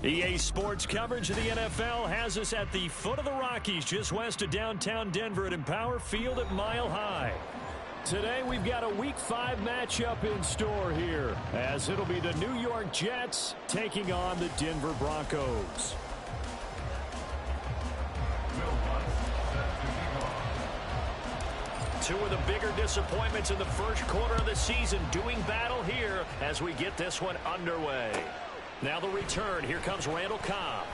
EA Sports coverage of the NFL has us at the foot of the Rockies, just west of downtown Denver at Empower Field at Mile High. Today we've got a Week 5 matchup in store here, as it'll be the New York Jets taking on the Denver Broncos. Two of the bigger disappointments in the first quarter of the season doing battle here as we get this one underway. Now the return. Here comes Randall Cobb.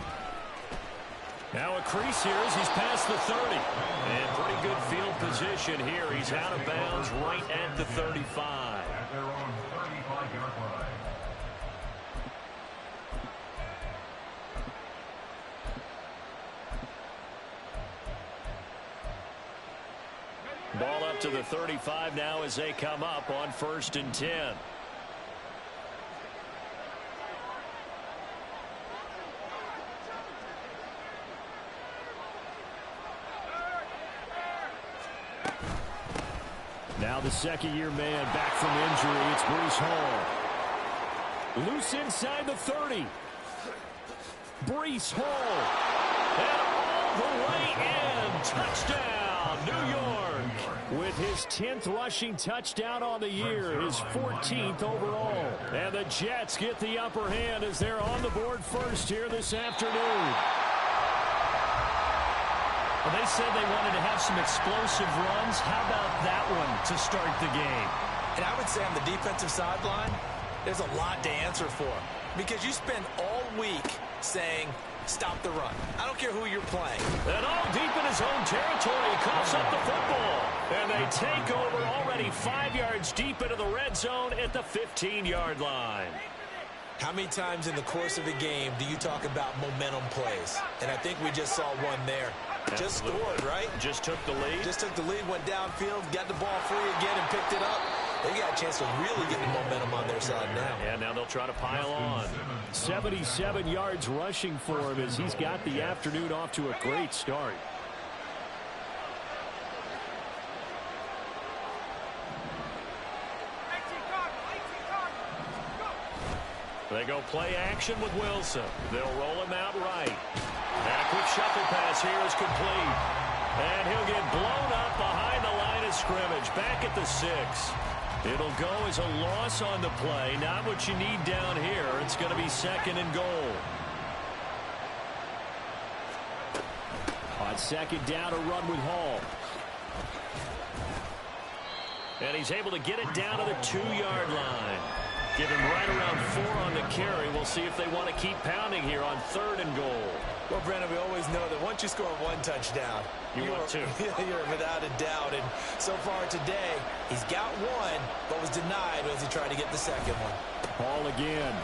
Now a crease here as he's past the 30. And pretty good field position here. He's out of bounds right at the 35. At their own 35-yard line. Ball up to the 35 now as they come up on 1st and 10. Now the second-year man back from injury. It's Breece Hall. Loose inside the 30. Breece Hall. And all the way in. Touchdown, New York. With his 10th rushing touchdown on the year, his 14th overall. And the Jets get the upper hand as they're on the board first here this afternoon. Well, they said they wanted to have some explosive runs. How about that one to start the game? And I would say on the defensive sideline, there's a lot to answer for. Because you spend all week saying, stop the run. I don't care who you're playing. And all deep in his own territory, he coughs up the football. And they take over already 5 yards deep into the red zone at the 15-yard line. How many times in the course of a game do you talk about momentum plays? And I think we just saw one there. Just scored, right? Just took the lead. Just took the lead, went downfield, got the ball free again, and picked it up. They got a chance to really get the momentum on their side now. Yeah, now they'll try to pile on. 77 yards rushing for him as he's got the afternoon off to a great start. They go play action with Wilson. They'll roll him out right. And a quick shuffle pass here is complete. And he'll get blown up behind the line of scrimmage. Back at the 6. It'll go as a loss on the play. Not what you need down here. It's going to be 2nd and goal. On 2nd down, a run with Hall. And he's able to get it down to the 2-yard line. Give him right around 4 on the carry. We'll see if they want to keep pounding here on 3rd and goal. Well, Brandon, we always know that once you score one touchdown, you want two. You're without a doubt. And so far today, he's got one, but was denied as he tried to get the second one. Hall again.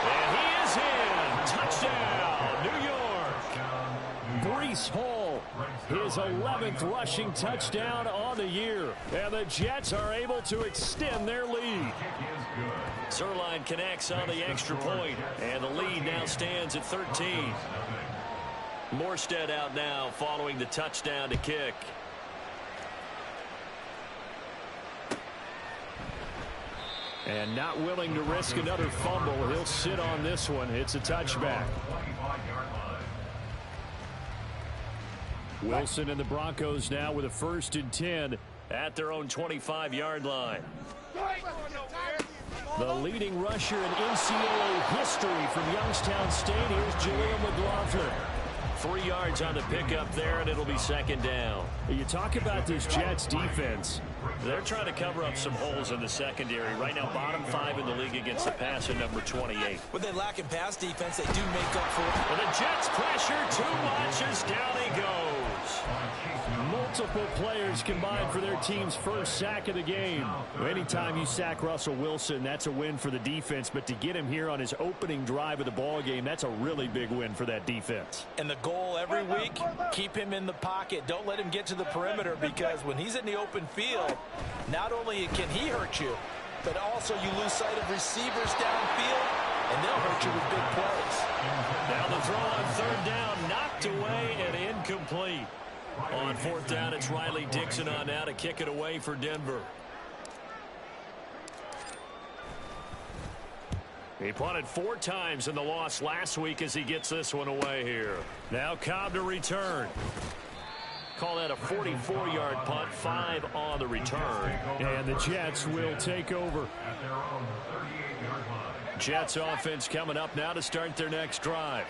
And he is in. Touchdown, New York. Breece Hall, his 11th rushing touchdown on the year. And the Jets are able to extend their lead. Zerline connects on the extra point, and the lead now stands at 13. Morstead out now following the touchdown to kick. And not willing to risk another fumble. He'll sit on this one. It's a touchback. Wilson and the Broncos now with a 1st and 10 at their own 25-yard line. The leading rusher in NCAA history from Youngstown State. Here's Jaleel McLaughlin. 3 yards on the pickup there, and it'll be 2nd down. You talk about this Jets defense. They're trying to cover up some holes in the secondary. Right now, bottom 5 in the league against the pass at number 28. When they lack in pass defense, they do make up for it. And the Jets pressure too much as down he goes. Multiple players combined for their team's first sack of the game. Anytime you sack Russell Wilson, that's a win for the defense. But to get him here on his opening drive of the ball game, that's a really big win for that defense. And the goal every week, keep him in the pocket. Don't let him get to the perimeter, because when he's in the open field, not only can he hurt you, but also you lose sight of receivers downfield, and they'll hurt you with big plays. Now the throw on 3rd down, knocked away and incomplete. On 4th down, it's Riley Dixon on now to kick it away for Denver. He punted 4 times in the loss last week as he gets this one away here. Now Cobb to return. Call that a 44-yard punt, 5 on the return. And the Jets will take over. Jets offense coming up now to start their next drive.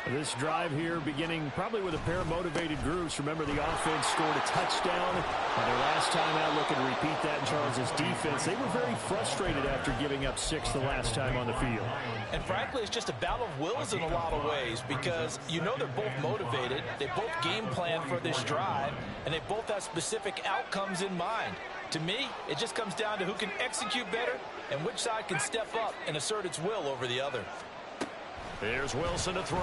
This drive here beginning probably with a pair of motivated groups. Remember, the offense scored a touchdown on their last time out. Looking to repeat that in Charles' defense. They were very frustrated after giving up 6 the last time on the field. And frankly, it's just a battle of wills in a lot of ways because you know they're both motivated. They both game plan for this drive, and they both have specific outcomes in mind. To me, it just comes down to who can execute better and which side can step up and assert its will over the other. Here's Wilson to throw.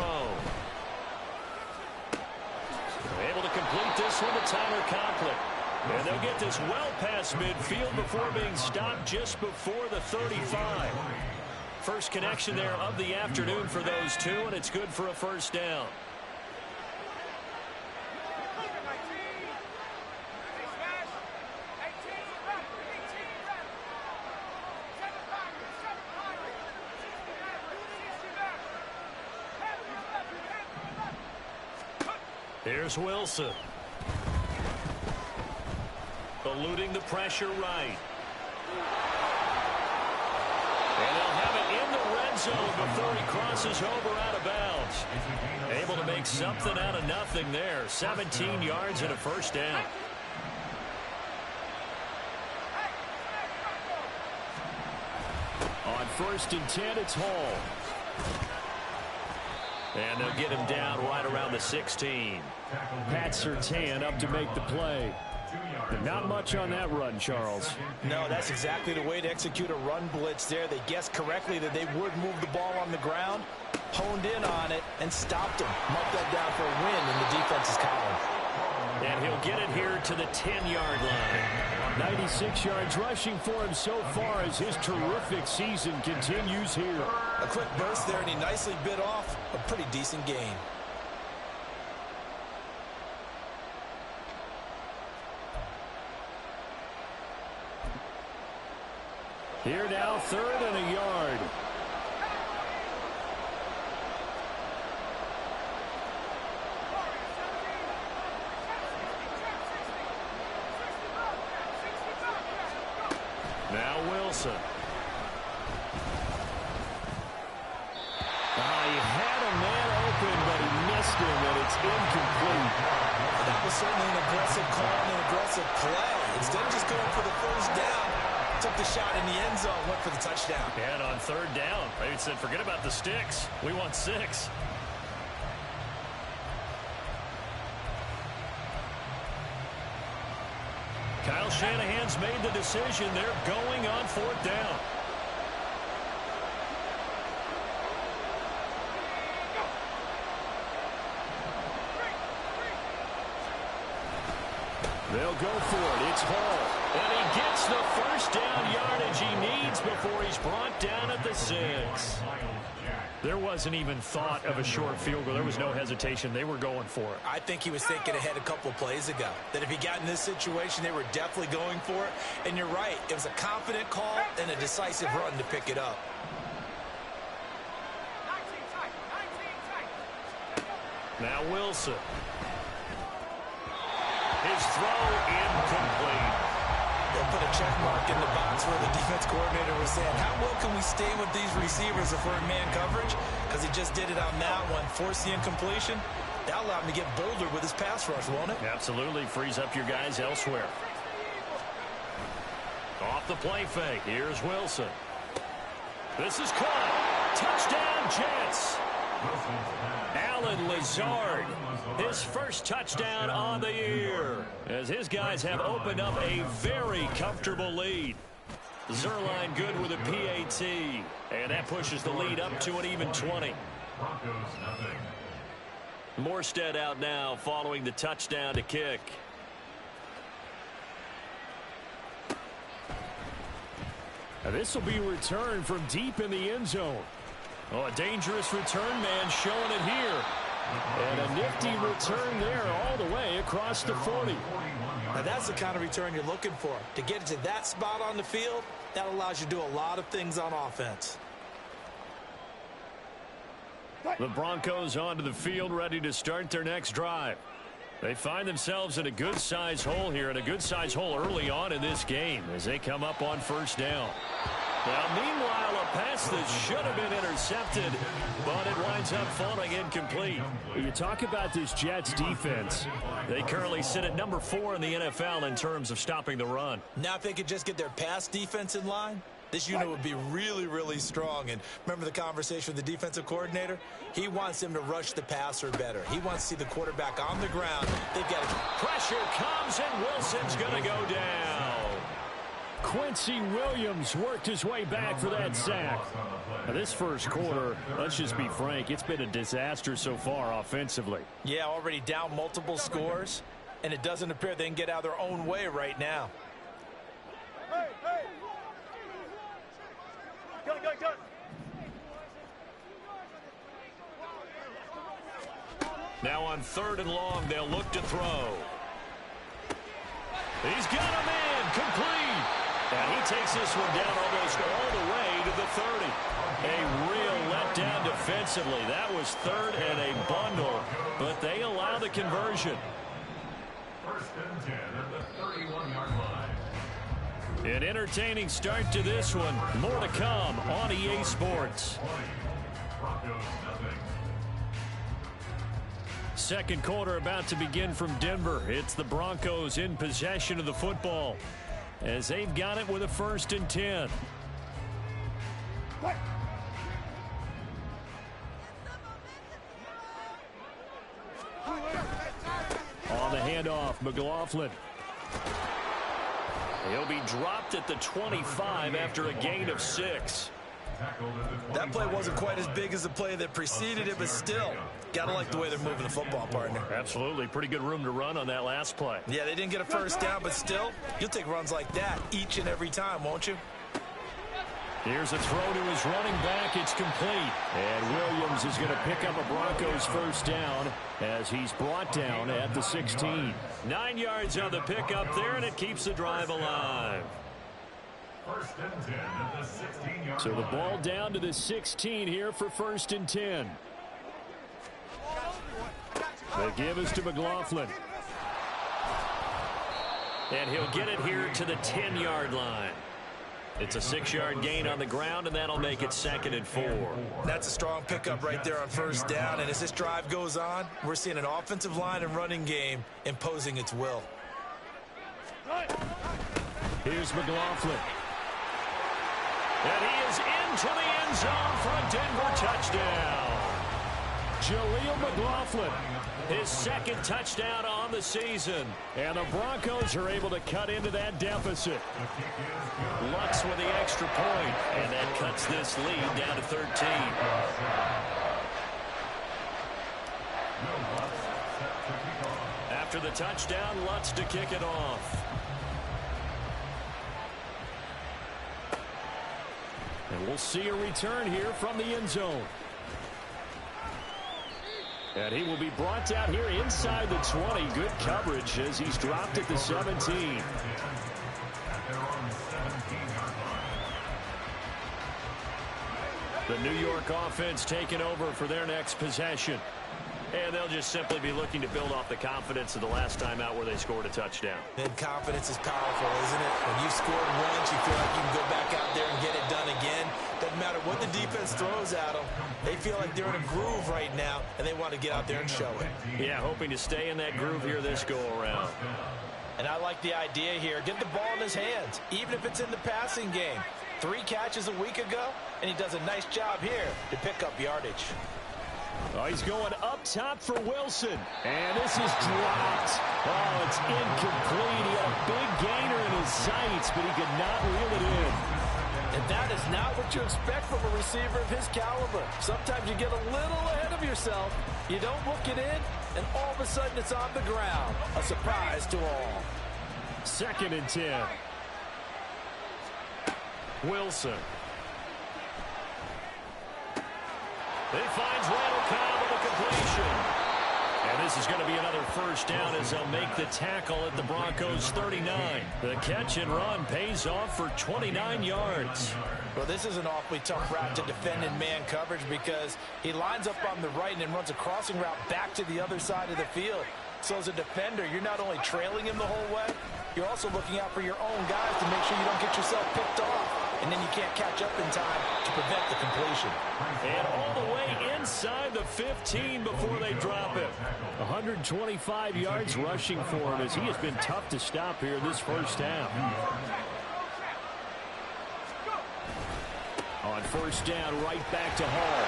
Able to complete this one to Tyler Conklin. And they'll get this well past midfield before being stopped just before the 35. First connection there of the afternoon for those two, and it's good for a first down. Here's Wilson. Eluding the pressure right. And they'll have it in the red zone before he crosses over out of bounds. Able to make something out of nothing there. 17 yards and a first down. On 1st and 10, it's Hall. And they'll get him down right around the 16. Pat Surtain up to make the play. But not much on that run, Charles. No, that's exactly the way to execute a run blitz there. They guessed correctly that they would move the ball on the ground, honed in on it, and stopped him. Marked that down for a win in the defense's column. And he'll get it here to the 10-yard line. 96 yards rushing for him so far as his terrific season continues here. A quick burst there, and he nicely bit off a pretty decent gain. Here now, 3rd and a yard. Now Wilson. He had a man open, but he missed him, and it's incomplete. That was certainly an aggressive call and an aggressive play. Instead of just going for the first down, took the shot in the end zone, went for the touchdown. And on 3rd down, they said, forget about the sticks. We want 6. Kyle Shanahan's made the decision. They're going on 4th down. They'll go for it. It's Hall. And he gets the first down yardage he needs before he's brought down at the 6. There wasn't even thought of a short field goal. There was no hesitation. They were going for it. I think he was thinking ahead a couple of plays ago. That if he got in this situation, they were definitely going for it. And you're right. It was a confident call and a decisive run to pick it up. Now Wilson. His throw incomplete. They'll put a check mark in the box where the defense coordinator was saying, how well can we stay with these receivers if we're in man coverage? Because he just did it on that one, forced the incompletion. That allowed him to get bolder with his pass rush, won't it? Absolutely. Frees up your guys elsewhere. Off the play fake. Here's Wilson. This is caught. Touchdown, Jets. Alan Lazard, his first touchdown on the year, as his guys have opened up a very comfortable lead. Zerline good with a PAT, and that pushes the lead up to an even 20. Morstead out now following the touchdown to kick. This will be returned from deep in the end zone. Oh, a dangerous return man showing it here. And a nifty return there all the way across the 40. Now that's the kind of return you're looking for. To get to that spot on the field, that allows you to do a lot of things on offense. The Broncos onto the field, ready to start their next drive. They find themselves in a good-sized hole here, and a good-sized hole early on in this game as they come up on first down. Now, meanwhile, a pass that should have been intercepted, but it winds up falling incomplete. You talk about this Jets defense. They currently sit at number 4 in the NFL in terms of stopping the run. Now, if they could just get their pass defense in line, this unit would be really, really strong. And remember the conversation with the defensive coordinator? He wants them to rush the passer better. He wants to see the quarterback on the ground. They've got to... Pressure comes, and Wilson's going to go down. Quincy Williams worked his way back for that sack. Now, this first quarter, let's just be frank, it's been a disaster so far offensively. Yeah, already down multiple scores, and it doesn't appear they can get out of their own way right now. Now on 3rd and long, they'll look to throw. He's got a man complete. And he takes this one down almost all the way to the 30. A real letdown defensively. That was 3rd and a bundle, but they allow the conversion. 1st and 10 at the 31-yard line. An entertaining start to this one. More to come on EA Sports. Broncos nothing. Second quarter about to begin from Denver. It's the Broncos in possession of the football as they've got it with a 1st and 10. On the handoff, McLaughlin. He'll be dropped at the 25 after a gain of 6. That play wasn't quite as big as the play that preceded it, but still, gotta like the way they're moving the football, partner. Absolutely. Pretty good room to run on that last play. Yeah, they didn't get a first down, but still, you'll take runs like that each and every time, won't you? Here's a throw to his running back. It's complete. And Williams is going to pick up a Broncos first down as he's brought down at the 16. 9 yards on the pickup there, and it keeps the drive alive. 1st and 10 at the 16-yard So the ball down to the 16 here for 1st and 10. The give is to McLaughlin. And he'll get it here to the 10-yard line. It's a 6-yard gain on the ground, and that'll make it 2nd and 4. That's a strong pickup right there on first down. And as this drive goes on, we're seeing an offensive line and running game imposing its will. Here's McLaughlin. And he is into the end zone for a Denver touchdown. Jaleel McLaughlin. His 2nd touchdown on the season. And the Broncos are able to cut into that deficit. Lutz with the extra point, and that cuts this lead down to 13. After the touchdown, Lutz to kick it off. And we'll see a return here from the end zone. And he will be brought down here inside the 20. Good coverage as he's dropped at the 17. The New York offense taking over for their next possession. And they'll just simply be looking to build off the confidence of the last time out where they scored a touchdown. And confidence is powerful, isn't it? When you've scored once, you feel like you can go back out there and get it done again. Doesn't matter what the defense throws at them. They feel like they're in a groove right now, and they want to get out there and show it. Yeah, hoping to stay in that groove here this go-around. And I like the idea here. Get the ball in his hands, even if it's in the passing game. 3 catches a week ago, and he does a nice job here to pick up yardage. Oh, he's going up top for Wilson. And this is dropped. Oh, it's incomplete. He had a big gainer in his sights, but he could not reel it in. And that is not what you expect from a receiver of his caliber. Sometimes you get a little ahead of yourself. You don't look it in, and all of a sudden it's on the ground. A surprise to all. 2nd and 10. Wilson. He finds Randall Cobb with a completion. And this is going to be another first down as they'll make the tackle at the Broncos 39. The catch and run pays off for 29 yards. Well, this is an awfully tough route to defend in man coverage because he lines up on the right and then runs a crossing route back to the other side of the field. So as a defender, you're not only trailing him the whole way, you're also looking out for your own guys to make sure you don't get yourself picked off. And then you can't catch up in time to prevent the completion. And all the way inside the 15 before they drop it. 125 yards rushing for him as he has been tough to stop here this first half. On first down, right back to Hall.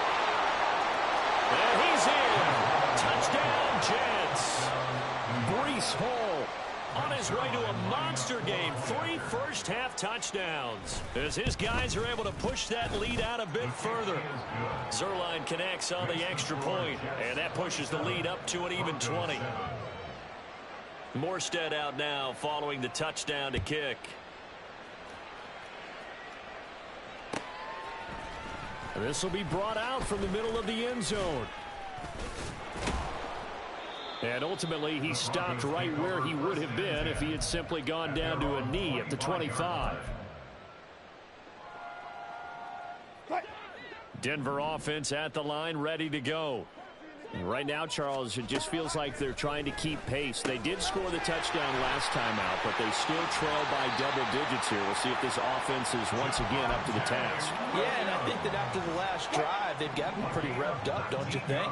And he's in. Touchdown, Jets. Breece Hall on his way to a monster game. 3 first-half touchdowns as his guys are able to push that lead out a bit further. Zerline connects on the extra point, and that pushes the lead up to an even 20. Morstead out now following the touchdown to kick. This will be brought out from the middle of the end zone. And ultimately, he stopped right where he would have been if he had simply gone down to a knee at the 25. Denver offense at the line, ready to go. And right now, Charles, it just feels like they're trying to keep pace. They did score the touchdown last time out, but they still trail by double digits here. We'll see if this offense is once again up to the task. Yeah, and I think that after the last drive, they've gotten pretty revved up, don't you think?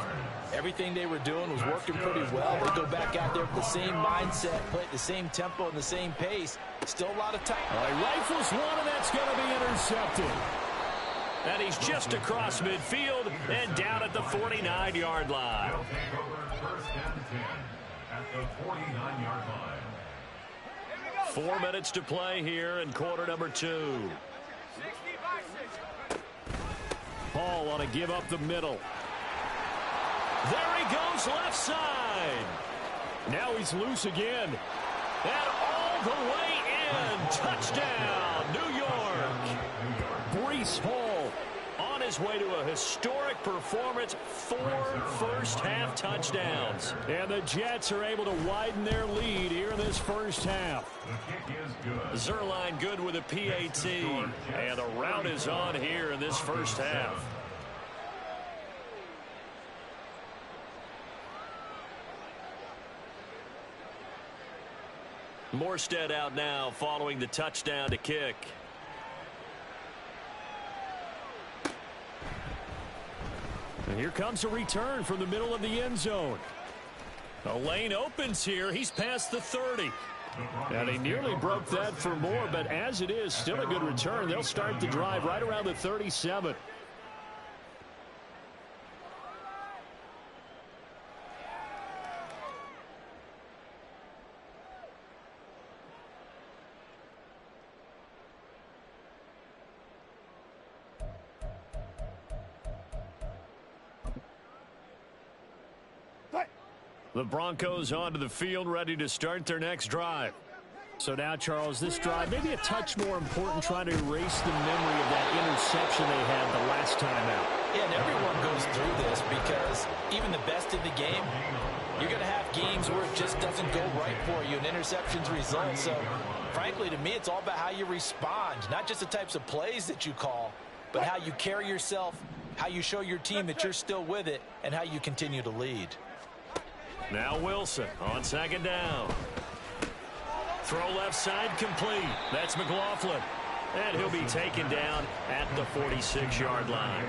Everything they were doing was working pretty well. They go back out there with the same mindset, play at the same tempo and the same pace. Still a lot of time. Rifles one, and that's going to be intercepted. And he's just across midfield and down at the 49-yard line. They'll take over first and 10 at the 49-yard line. 4 minutes to play here in quarter number 2. Hall on a give up the middle. There he goes left side. Now he's loose again. And all the way in. Touchdown, New York. Breece Hall on his way to a historic performance. 4 first-half touchdowns. And the Jets are able to widen their lead here in this first half. Zerline good with a PAT. And the route is on here in this first half. Morstead out now following the touchdown to kick. And here comes a return from the middle of the end zone. The lane opens here. He's past the 30. And he nearly broke that for more, but as it is, still a good return. They'll start the drive right around the 37. The Broncos onto the field, ready to start their next drive. So now, Charles, this drive maybe a touch more important, trying to erase the memory of that interception they had the last time out. Yeah, and everyone goes through this because even the best in the game, you're going to have games where it just doesn't go right for you and interceptions result. So, frankly, to me, it's all about how you respond, not just the types of plays that you call, but how you carry yourself, how you show your team that you're still with it, and how you continue to lead. Now Wilson on second down. Throw left side complete. That's McLaughlin. And he'll be taken down at the 46-yard line.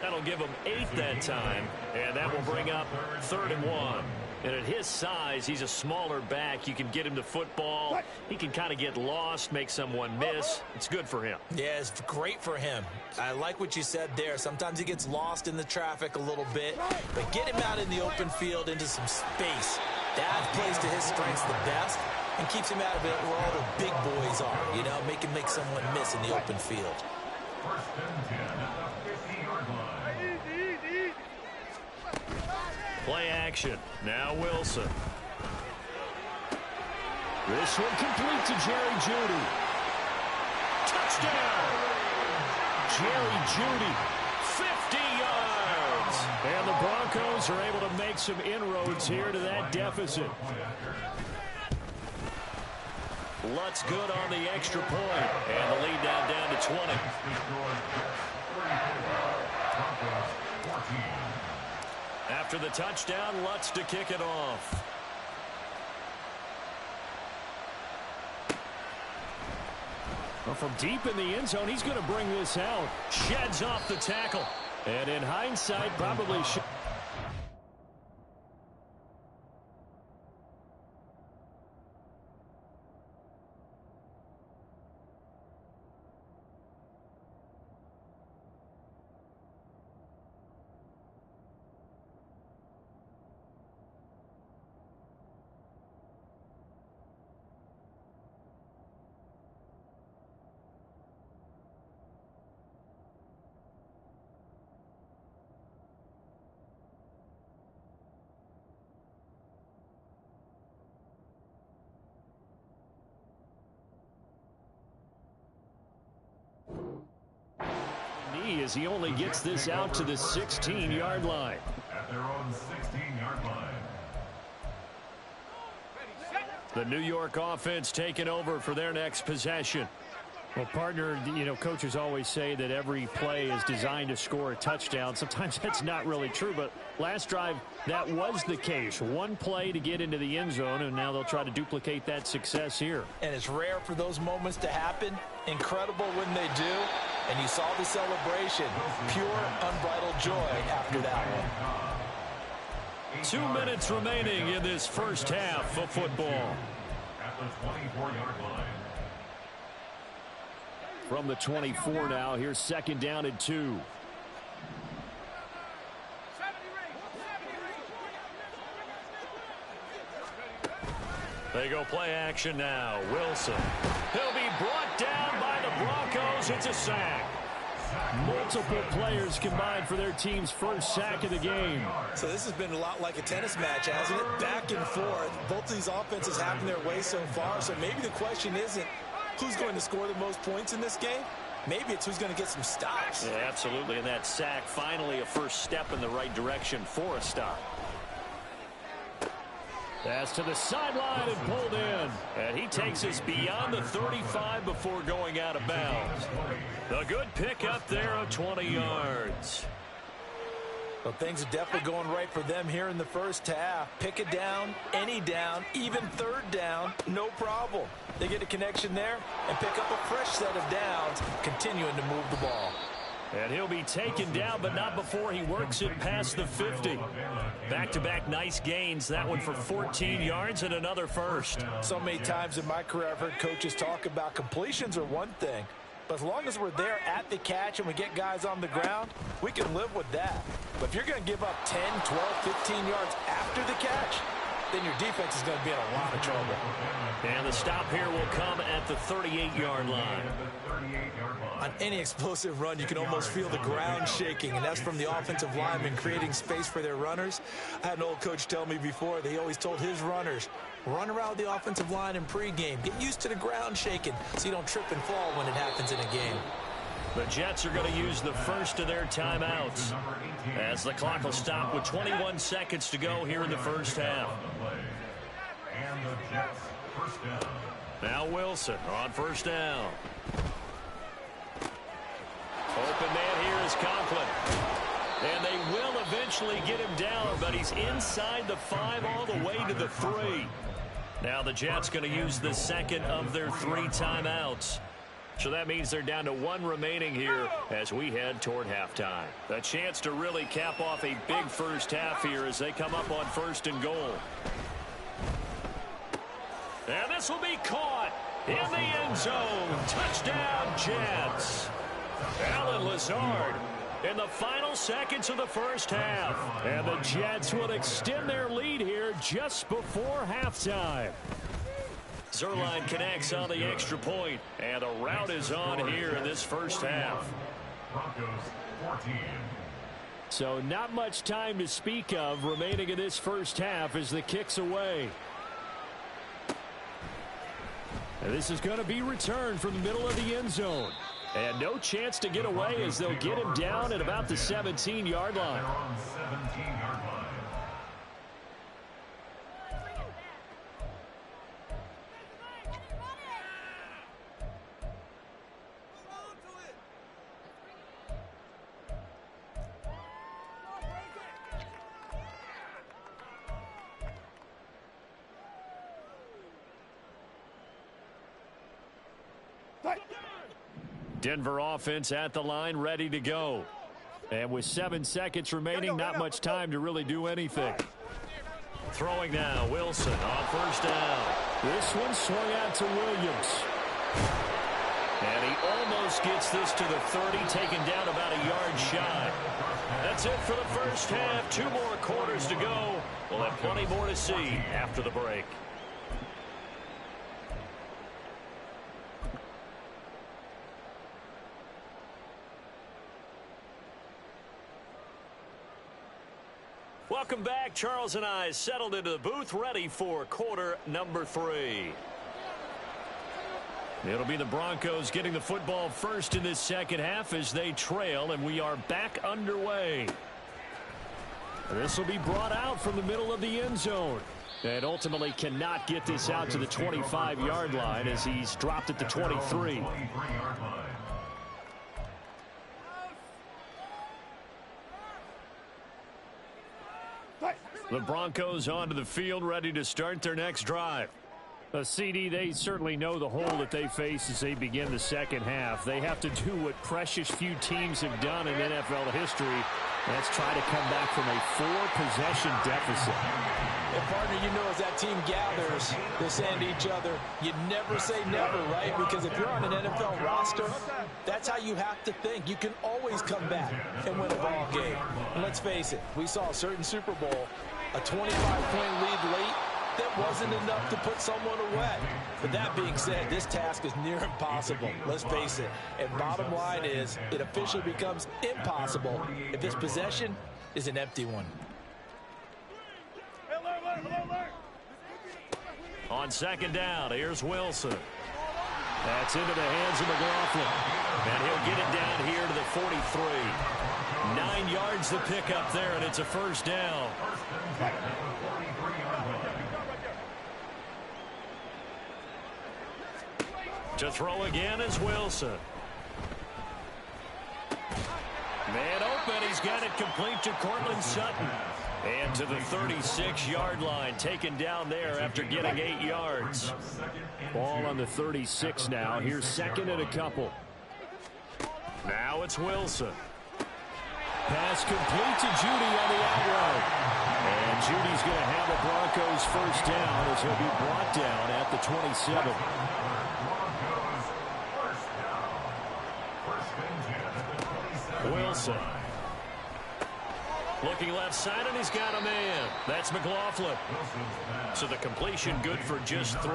That'll give him 8 that time, and that will bring up 3rd and 1. And at his size, he's a smaller back. You can get him to football. He can kind of get lost, make someone miss. It's good for him. Yeah, it's great for him. I like what you said there. Sometimes he gets lost in the traffic a little bit, but get him out in the open field into some space. That plays to his strengths the best and keeps him out of it where all the big boys are, you know, make someone miss in the open field. First and 10 at the 50-yard line. Play action. Now Wilson. This one complete to Jerry Jeudy. Touchdown! Jerry Jeudy, 50 yards. And the Broncos are able to make some inroads here to that deficit. Lutz good on the extra point. And the lead now down to 20. After the touchdown, Lutz to kick it off. Well, from deep in the end zone, he's going to bring this out. Sheds off the tackle. And in hindsight, probably should. As he only gets this out to the 16-yard line. At their own 16-yard line. The New York offense taking over for their next possession. Well, partner, you know, coaches always say that every play is designed to score a touchdown. Sometimes that's not really true, but last drive, that was the case. One play to get into the end zone, and now they'll try to duplicate that success here. And it's rare for those moments to happen. Incredible when they do. And you saw the celebration. Pure, unbridled joy after that one. 2 minutes remaining in this first half of football. At the 24-yard line. From the 24 now, here's second down and 2. They go play action now. Wilson. He'll be brought down by the Broncos. It's a sack. Multiple players combined for their team's first sack of the game. So this has been a lot like a tennis match, hasn't it? Back and forth. Both of these offenses having their way so far. So maybe the question isn't who's going to score the most points in this game. Maybe it's who's going to get some stops. Yeah, absolutely. And that sack, finally a first step in the right direction for a stop. Pass to the sideline and pulled in. And he takes us beyond the 35 before going out of bounds. A good pickup there of 20 yards. Well, things are definitely going right for them here in the first half. Pick it down, any down, even third down, no problem. They get a connection there and pick up a fresh set of downs, continuing to move the ball. And he'll be taken down, but not before he works it past the 50. Back-to-back nice gains. That one for 14 yards and another first. So many times in my career, I've heard coaches talk about completions are one thing. But as long as we're there at the catch and we get guys on the ground, we can live with that. But if you're going to give up 10, 12, 15 yards after the catch, then your defense is going to be in a lot of trouble. And the stop here will come at the 38-yard line. On any explosive run, you can almost feel the ground shaking, and that's from the offensive linemen creating space for their runners. I had an old coach tell me before that he always told his runners, run around the offensive line in pregame. Get used to the ground shaking so you don't trip and fall when it happens in a game. The Jets are going to use the first of their timeouts as the clock will stop with 21 seconds to go here in the first half. And the Jets first down. Now Wilson on first down. Open man here is Conklin. And they will eventually get him down, but he's inside the 5 all the way to the 3. Now the Jets going to use the second of their 3 timeouts. So that means they're down to 1 remaining here as we head toward halftime. A chance to really cap off a big first half here as they come up on 1st and goal. And this will be caught in the end zone. Touchdown, Jets. Alan Lazard in the final seconds of the first half. And the Jets will extend their lead here just before halftime. Zerline connects on the extra point, and a rout is on here in this first half. Broncos 14. So not much time to speak of remaining in this first half as the kick's away. And this is going to be returned from the middle of the end zone. And no chance to get away as they'll get him down at about the 17-yard line. Denver offense at the line, ready to go. And with 7 seconds remaining, not much time to really do anything. Throwing now, Wilson on first down. This one swung out to Williams. And he almost gets this to the 30, taken down about a yard shy. That's it for the first half. 2 more quarters to go. We'll have plenty more to see after the break. Welcome back. Charles and I settled into the booth, ready for quarter number 3. It'll be the Broncos getting the football first in this second half as they trail, and we are back underway. This will be brought out from the middle of the end zone. And ultimately cannot get this out to the 25-yard line as he's dropped at the 23. The Broncos onto the field, ready to start their next drive. CD, they certainly know the hole that they face as they begin the second half. They have to do what precious few teams have done in NFL history. That's try to come back from a 4-possession deficit. And partner, you know, as that team gathers, they're saying to each other, you never say never, right? Because if you're on an NFL roster, that's how you have to think. You can always come back and win a ball game. And let's face it, we saw a certain Super Bowl, a 25-point lead late, that wasn't enough to put someone away. But that being said, this task is near impossible. Let's face it. And bottom line is, it officially becomes impossible if this possession is an empty one. On second down, here's Wilson. That's into the hands of McLaughlin. And he'll get it down here to the 43. 9 yards to pick up there, and it's a first down. To throw again is Wilson. Man open, he's got it complete to Cortland Sutton. And to the 36-yard line, taken down there after getting 8 yards. Ball on the 36 now. Here's second and a couple. Now it's Wilson. Pass complete to Judy on the out route. And Judy's going to have the Broncos first down as he'll be brought down at the 27. Wilson. Looking left side, and he's got a man. That's McLaughlin. So the completion good for just 3.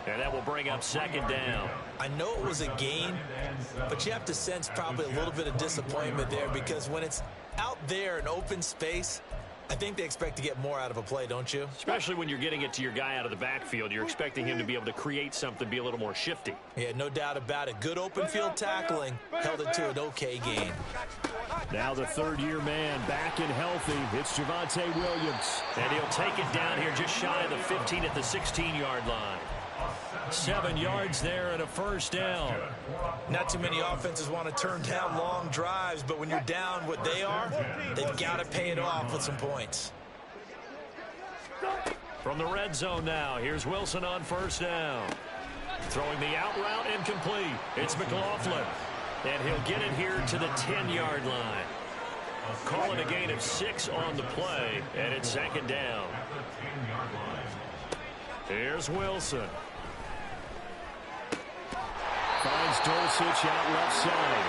And that will bring up second down. I know it was a gain, but you have to sense probably a little bit of disappointment there because when it's out there in open space, I think they expect to get more out of a play, don't you? Especially when you're getting it to your guy out of the backfield. You're expecting him to be able to create something, be a little more shifty. Yeah, no doubt about it. Good open field tackling held it to an okay gain. Now the third-year man back and healthy. It's Javonte Williams. And he'll take it down here just shy of the 15 at the 16-yard line. 7 yards there and a first down. Not too many offenses want to turn down long drives, but when you're down what they are, they've got to pay it off with some points. From the red zone now, here's Wilson on first down. Throwing the out route incomplete. It's McLaughlin. And he'll get it here to the 10-yard line. Call it a gain of 6 on the play, and it's second down. Here's Wilson. Finds Dulcich out left side.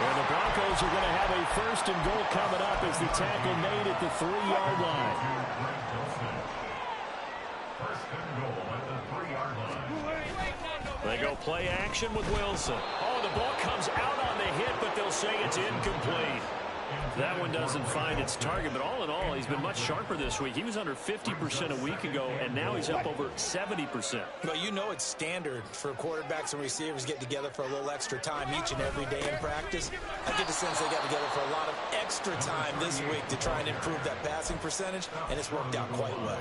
And the Broncos are going to have a first and goal coming up as the tackle made at the 3-yard line. They go play action with Wilson. Oh, the ball comes out on the hit, but they'll say it's incomplete. That one doesn't find its target, but all in all, he's been much sharper this week. He was under 50% a week ago, and now he's up over 70%. Well, you know it's standard for quarterbacks and receivers get together for a little extra time each and every day in practice. I get the sense they got together for a lot of extra time this week to try and improve that passing percentage, and it's worked out quite well.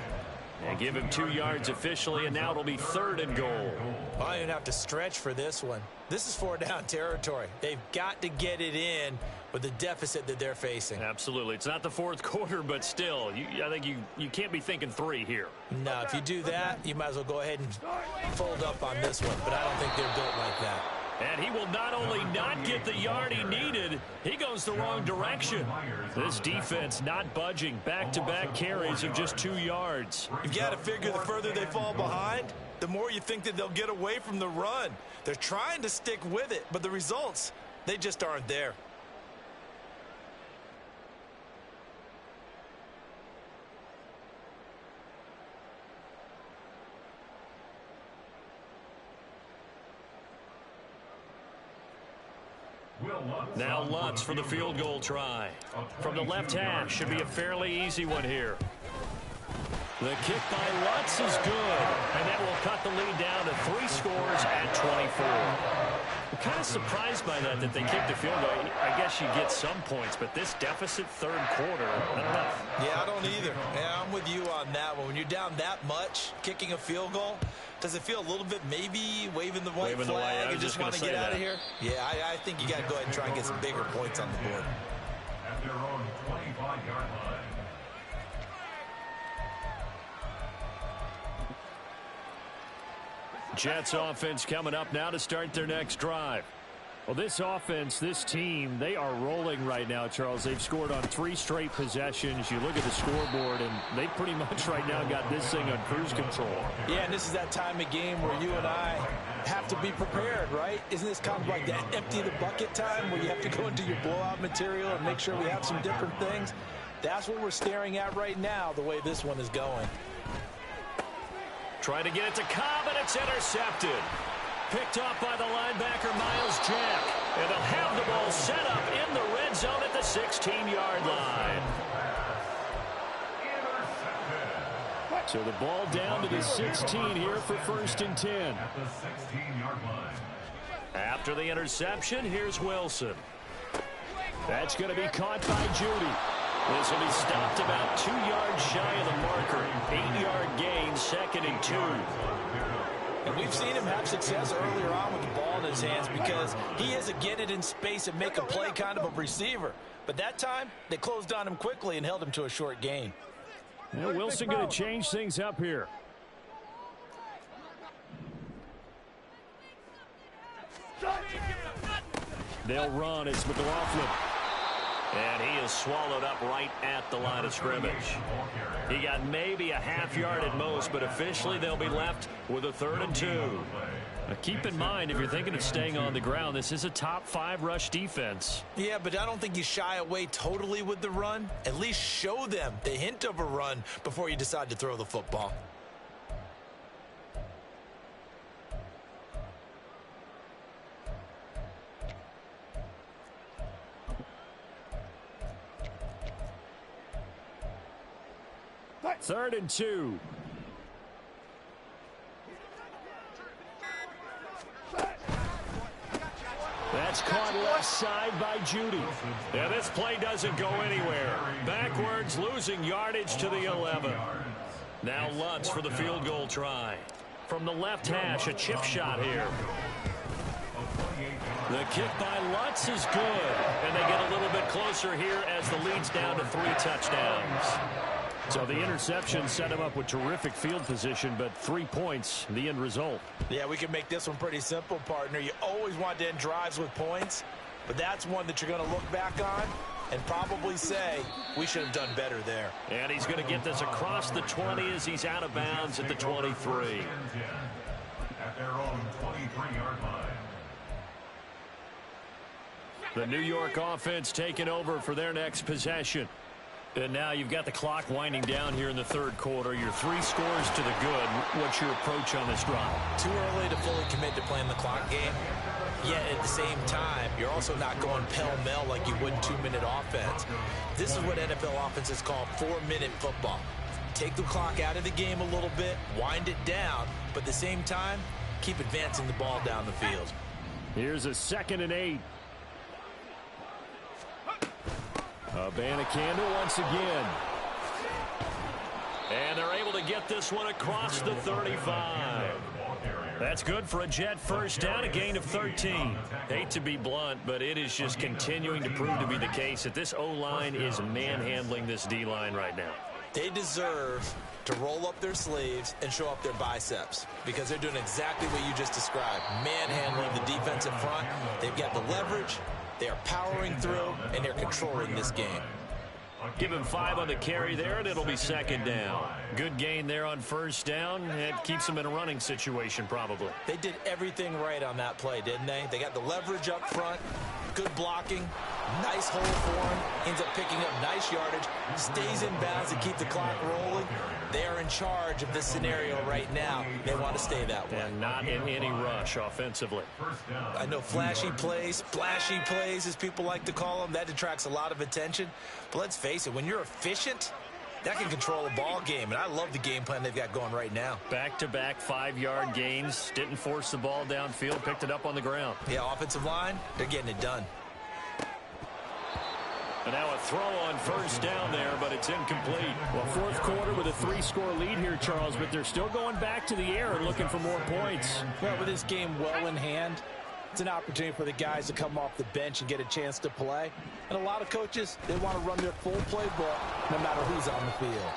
And give him 2 yards officially, and now it'll be 3rd and goal. Well, I didn't have to stretch for this one. This is 4-down territory. They've got to get it in with the deficit that they're facing. Absolutely. It's not the 4th quarter, but still, I think you can't be thinking 3 here. No, if you do that, you might as well go ahead and fold up on this one, but I don't think they're built like that. And he will not only not get the yard he needed, he goes the wrong direction. This defense not budging. Back-to-back carries of just 2 yards. You've got to figure the further they fall behind, the more you think that they'll get away from the run. They're trying to stick with it, but the results, they just aren't there. Now Lutz for the field goal try. From the left hash, should be a fairly easy one here. The kick by Lutz is good, and that will cut the lead down to 3 scores at 24. I'm kind of surprised by that they kicked the field goal. I guess you get some points, but this deficit 3rd quarter, I don't know. Yeah, I don't either. Yeah, I'm with you on that one. When you're down that much, kicking a field goal, does it feel a little bit maybe waving the white flag and just want to get out of here? Yeah, I think you got to go ahead and try and get some bigger points on the board. At their own 25-yard line. Jets offense coming up now to start their next drive. Well, this offense, this team, they are rolling right now, Charles. They've scored on 3 straight possessions. You look at the scoreboard, and they pretty much right now got this thing on cruise control. Yeah, and this is that time of game where you and I have to be prepared, right? Isn't this kind of like that empty the bucket time where you have to go into your blowout material and make sure we have some different things? That's what we're staring at right now, the way this one is going. Trying to get it to Cobb, and it's intercepted. Picked off by the linebacker, Miles Jack. And they'll have the ball set up in the red zone at the 16-yard line. So the ball down to the 16 here for 1st and 10. At the 16-yard line. After the interception, here's Wilson. That's going to be caught by Judy. This will be stopped about 2 yards shy of the marker. 8-yard gain, 2nd and 2. And we've seen him have success earlier on with the ball in his hands because he is a get it in space and make a play kind of a receiver. But that time, they closed on him quickly and held him to a short gain. Now Wilson going to change things up here. They'll run. It's McLaughlin. And he is swallowed up right at the line of scrimmage. He got maybe a half yard at most, but officially they'll be left with a 3rd and 2. Now keep in mind, if you're thinking of staying on the ground, this is a top 5 rush defense. Yeah, but I don't think you shy away totally with the run. At least show them the hint of a run before you decide to throw the football. Third and 2. That's caught left side by Judy. Yeah, this play doesn't go anywhere. Backwards, losing yardage to the 11. Now Lutz for the field goal try. From the left hash, a chip shot here. The kick by Lutz is good. And they get a little bit closer here as the lead's down to 3 touchdowns. So the interception set him up with terrific field position, but 3 points, the end result. Yeah, we can make this one pretty simple, partner. You always want to end drives with points, but that's one that you're going to look back on and probably say, we should have done better there. And he's going to get this across the 20 as he's out of bounds at the 23. At their own 23-yard line. The New York offense taking over for their next possession. And now you've got the clock winding down here in the 3rd quarter. You're 3 scores to the good. What's your approach on this drive? Too early to fully commit to playing the clock game. yet at the same time, you're also not going pell-mell like you would in 2-minute offense. This is what NFL offenses call 4-minute football. Take the clock out of the game a little bit, wind it down, but at the same time, keep advancing the ball down the field. Here's a 2nd and 8. Abanikanda once again. And they're able to get this one across the 35. That's good for a Jet first down, a gain of 13. Hate to be blunt, but it is just continuing to prove to be the case that this O-line is manhandling this D-line right now. They deserve to roll up their sleeves and show up their biceps because they're doing exactly what you just described, manhandling the defensive front. They've got the leverage, they are powering through, and they're controlling this game. Give him 5 on the carry there, and it'll be 2nd down. Good gain there on first down. It keeps them in a running situation, probably. They did everything right on that play, didn't they? They got the leverage up front, good blocking, nice hole for him, ends up picking up nice yardage, stays in bounds to keep the clock rolling. They are in charge of this scenario right now. They want to stay that way. And not in any rush offensively. I know flashy plays, splashy plays, as people like to call them, that detracts a lot of attention. But let's face it, when you're efficient, that can control a ball game. And I love the game plan they've got going right now. Back-to-back 5-yard gains. Didn't force the ball downfield. Picked it up on the ground. Yeah, offensive line, they're getting it done. And now a throw on first down there, but it's incomplete. Well, fourth quarter with a 3-score lead here, Charles, but they're still going back to the air and looking for more points. Well, with this game well in hand, it's an opportunity for the guys to come off the bench and get a chance to play. And a lot of coaches, they want to run their full playbook no matter who's on the field.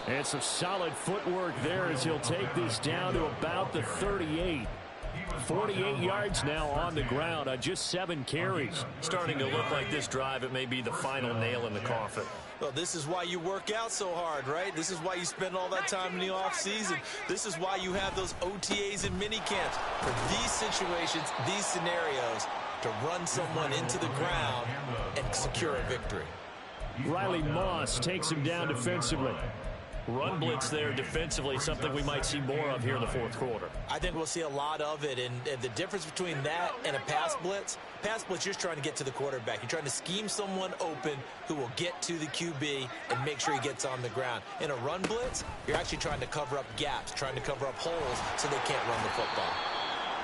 And some solid footwork there as he'll take this down to about the 38. 48 yards now on the ground on just 7 carries. Starting to look like this drive, it may be the final nail in the coffin. Well, this is why you work out so hard, right? This is why you spend all that time in the offseason. This is why you have those OTAs and mini camps. For these situations, these scenarios, to run someone into the ground and secure a victory. Riley Moss takes him down defensively. Run blitz there defensively, something we might see more of here in the fourth quarter. I think we'll see a lot of it, and the difference between that and a pass blitz, you're just trying to get to the quarterback. You're trying to scheme someone open who will get to the QB and make sure he gets on the ground. In a run blitz, you're actually trying to cover up gaps, trying to cover up holes so they can't run the football.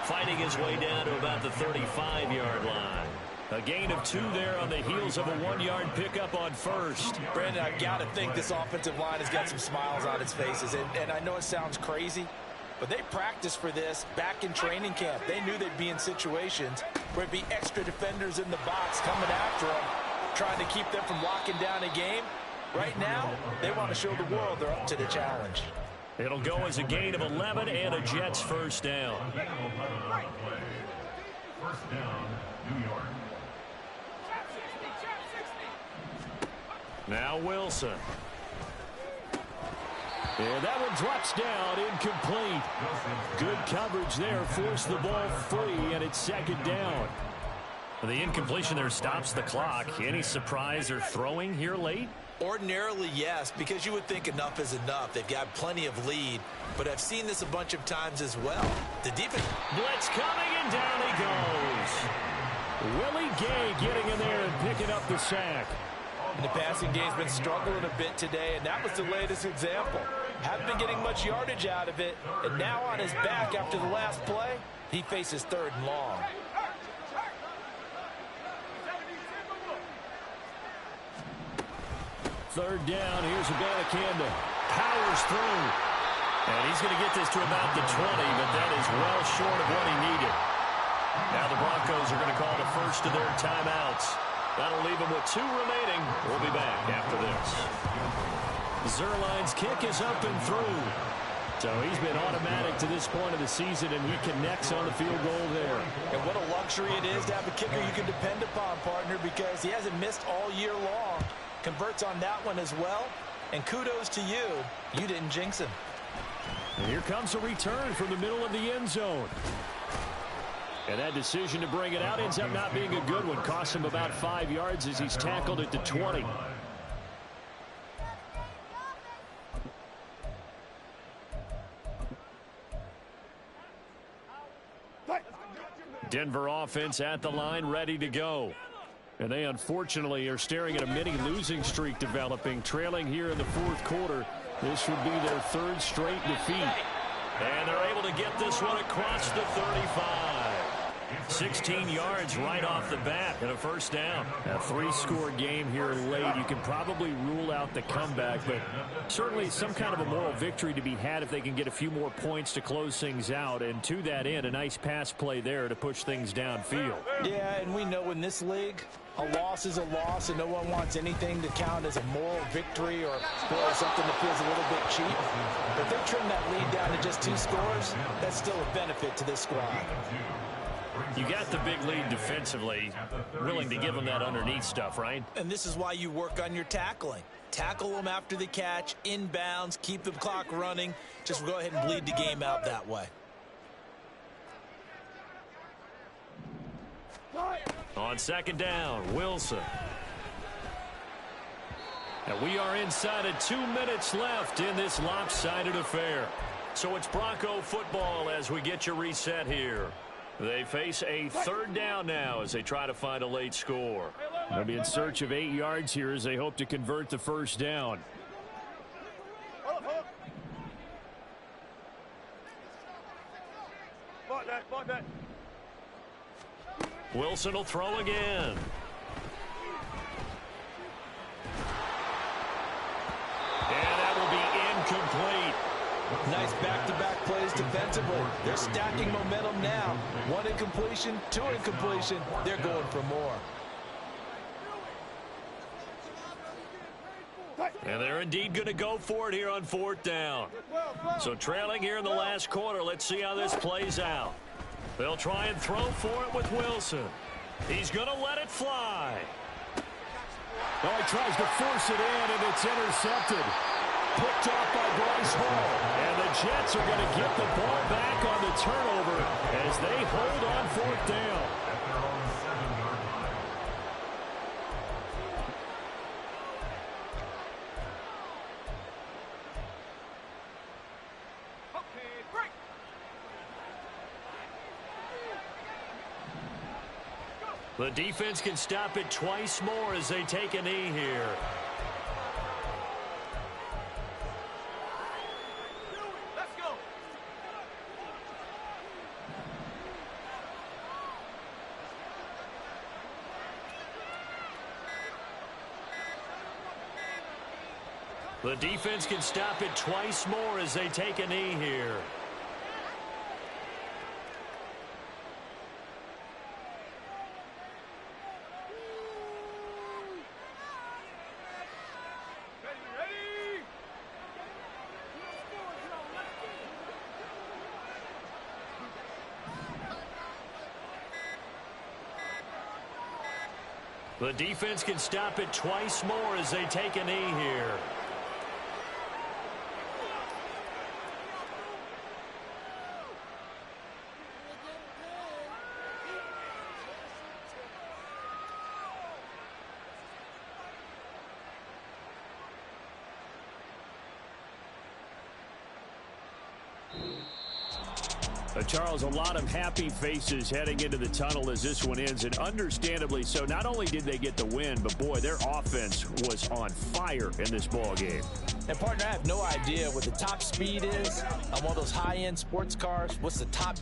Fighting his way down to about the 35-yard line. A gain of 2 there on the heels of a 1-yard pickup on first. Brandon, I've got to think this offensive line has got some smiles on its faces. And I know it sounds crazy, but they practiced for this back in training camp. They knew they'd be in situations where it'd be extra defenders in the box coming after them, trying to keep them from locking down a game. Right now, they want to show the world they're up to the challenge. It'll go as a gain of 11 and a Jets first down. First down, New York. Now Wilson. And that one drops down, incomplete. Good coverage there, forced the ball free, and it's 2nd down. The incompletion there stops the clock. Any surprise or throwing here late? Ordinarily, yes, because you would think enough is enough. They've got plenty of lead, but I've seen this a bunch of times as well. The defense. Blitz coming, and down he goes. Willie Gay getting in there and picking up the sack. And the passing game's been struggling a bit today, and that was the latest example. Haven't been getting much yardage out of it, and now on his back after the last play, he faces 3rd and long. Third down, here's Abanikanda. Powers through. And he's going to get this to about the 20, but that is well short of what he needed. Now the Broncos are going to call the first of their timeouts. That'll leave them with 2 remaining. We'll be back after this. Zerline's kick is up and through. So he's been automatic to this point of the season, and he connects on the field goal there. And what a luxury it is to have a kicker you can depend upon, partner, because he hasn't missed all year long. Converts on that one as well. And kudos to you. You didn't jinx him. And here comes a return from the middle of the end zone. And that decision to bring it out ends up not being a good one. Costs him about 5 yards as he's tackled at the 20. Denver offense at the line, ready to go. And they unfortunately are staring at a mini losing streak developing, trailing here in the fourth quarter. This would be their third straight defeat. And they're able to get this one across the 35. 16 yards right off the bat and a first down. A 3-score game here late. You can probably rule out the comeback, but certainly some kind of a moral victory to be had if they can get a few more points to close things out. And to that end, a nice pass play there to push things downfield. Yeah, and we know in this league, a loss is a loss, and no one wants anything to count as a moral victory or something that feels a little bit cheap. If they trim that lead down to just 2 scores, that's still a benefit to this squad. You got the big lead defensively, willing to give them that underneath stuff, right? And this is why you work on your tackling. Tackle them after the catch, inbounds, keep the clock running. Just go ahead and bleed the game out that way. On second down, Wilson. And we are inside of 2 minutes left in this lopsided affair. So it's Bronco football as we get you reset here. They face a third down now as they try to find a late score. They'll be in search of 8 yards here as they hope to convert the first down. Wilson will throw again. And that will be incomplete. Nice back-to-back plays defensively. They're stacking momentum now. 1 incompletion, 2 incompletion. They're going for more. And they're indeed going to go for it here on 4th down. So trailing here in the last quarter. Let's see how this plays out. They'll try and throw for it with Wilson. He's going to let it fly. Oh, he tries to force it in, and it's intercepted. Picked off by Bryce Hall. And the Jets are going to get the ball back on the turnover as they hold on 4th down. At their own 7-yard line. The defense can stop it twice more as they take a knee here. The defense can stop it twice more as they take a knee here. The defense can stop it twice more as they take a knee here. Charles, a lot of happy faces heading into the tunnel as this one ends, and understandably so. Not only did they get the win, but boy, their offense was on fire in this ball game. And partner, I have no idea what the top speed is on one of those high-end sports cars. What's the top